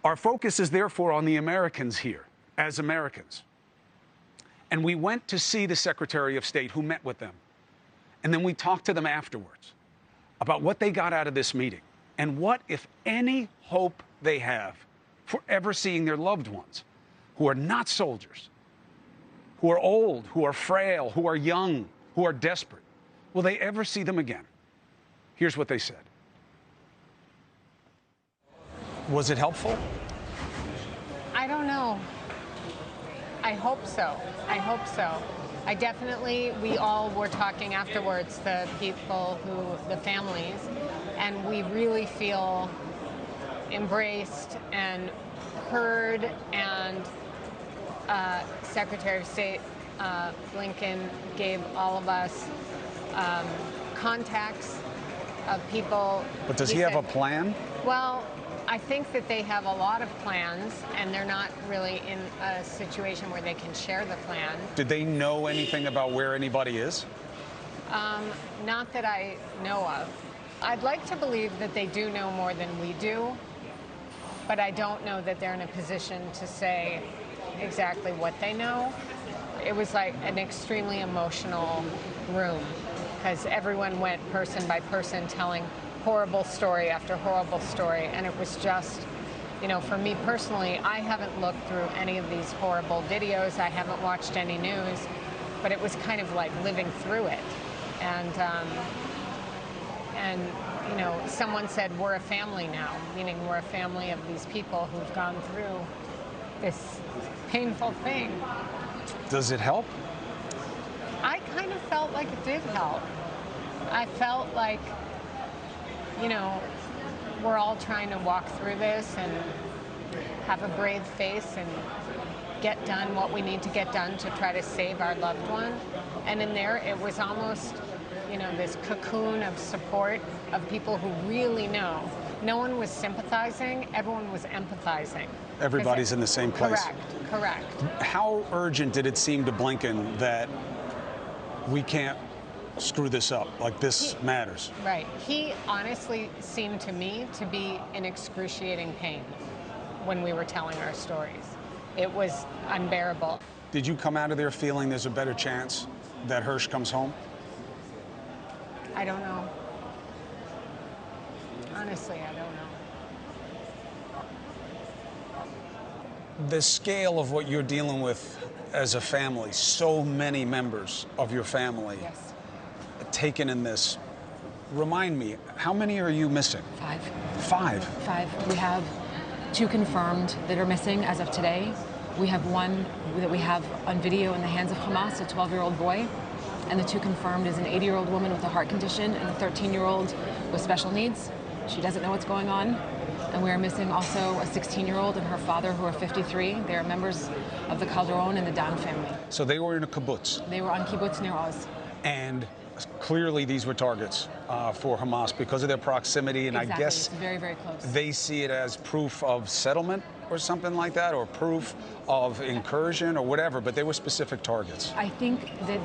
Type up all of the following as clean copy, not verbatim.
Our focus is therefore on the Americans here, as Americans. And we went to see the Secretary of State, who met with them. And then we talked to them afterwards about what they got out of this meeting and what, if any, hope they have for ever seeing their loved ones who are not soldiers, who are old, who are frail, who are young, who are desperate. Will they ever see them again? Here's what they said. Was it helpful? I don't know. I hope so. I hope so. We all were talking afterwards, the people the families, and we really feel embraced and heard, and Secretary of State Blinken gave all of us contacts of people. But does he have a plan? Well, I think that they have a lot of plans, and they're not really in a situation where they can share the plan. Did they know anything about where anybody is? Not that I know of. I'd like to believe that they do know more than we do, but I don't know that they're in a position to say exactly what they know. It was like an extremely emotional room, because everyone went person by person telling horrible story after horrible story, and it was just, you know, for me personally, I haven't looked through any of these horrible videos, I haven't watched any news, but it was kind of like living through it. And you know, someone said we're a family now, meaning we're a family of these people who've gone through this painful thing. Does it help? I kind of felt like it did help. I felt like, you know, we're all trying to walk through this and have a brave face and get done what we need to get done to try to save our loved one. And in there, it was almost, you know, this cocoon of support of people who really know. No one was sympathizing, everyone was empathizing. Everybody's in the same place. Correct. How urgent did it seem to Blinken that we can't screw this up, like this matters? Right. He honestly seemed to me to be in excruciating pain when we were telling our stories. It was unbearable. Did you come out of there feeling there's a better chance that Hirsch comes home? I don't know. Honestly, I don't know. The scale of what you're dealing with as a family, so many members of your family Yes. taken in this. Remind me, how many are you missing? 5. 5? 5. We have 2 confirmed that are missing as of today. We have 1 that we have on video in the hands of Hamas, a 12-year-old boy. And the 2 confirmed is an 80-year-old woman with a heart condition and a 13-year-old with special needs. She doesn't know what's going on. And we are missing also a 16-year-old and her father, who are 53. They are members of the Calderon and the Dan family. So they were in a kibbutz. They were on kibbutz near Oz. And clearly these were targets for Hamas because of their proximity, and Exactly. I guess It's very, very close. They see it as proof of settlement or something like that, or proof of incursion or whatever, but they were specific targets. I think that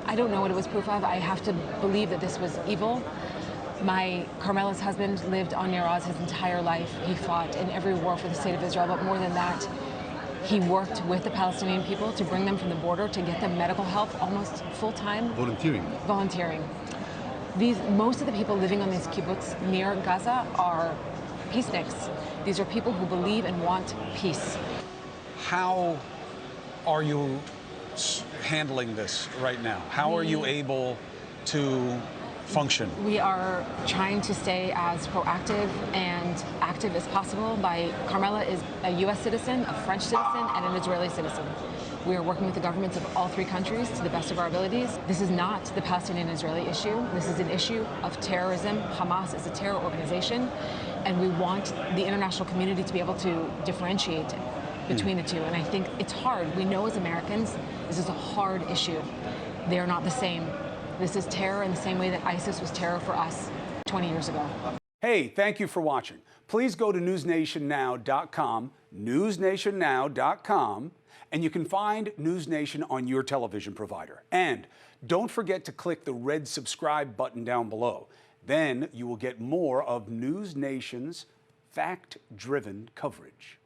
I don't know what it was proof of. I have to believe that this was evil. Carmela's husband lived on Nir Oz his entire life. He fought in every war for the state of Israel, but more than that, he worked with the Palestinian people to bring them from the border, to get them medical help almost full-time. Volunteering. Most of the people living on these kibbutz near Gaza are peaceniks. These are people who believe and want peace. How are you handling this right now? How are you able to function? We are trying to stay as proactive and active as possible. Carmela is a U.S. citizen, a French citizen, and an Israeli citizen. We are working with the governments of all 3 countries to the best of our abilities. This is not the Palestinian-Israeli issue. This is an issue of terrorism. Hamas is a terror organization, and we want the international community to be able to differentiate between the 2. And I think it's hard. We know as Americans, this is a hard issue. They are not the same. This is terror in the same way that ISIS was terror for us 20 years ago. Hey, thank you for watching. Please go to newsnationnow.com, newsnationnow.com, and you can find NewsNation on your television provider. And don't forget to click the red subscribe button down below. Then you will get more of NewsNation's fact-driven coverage.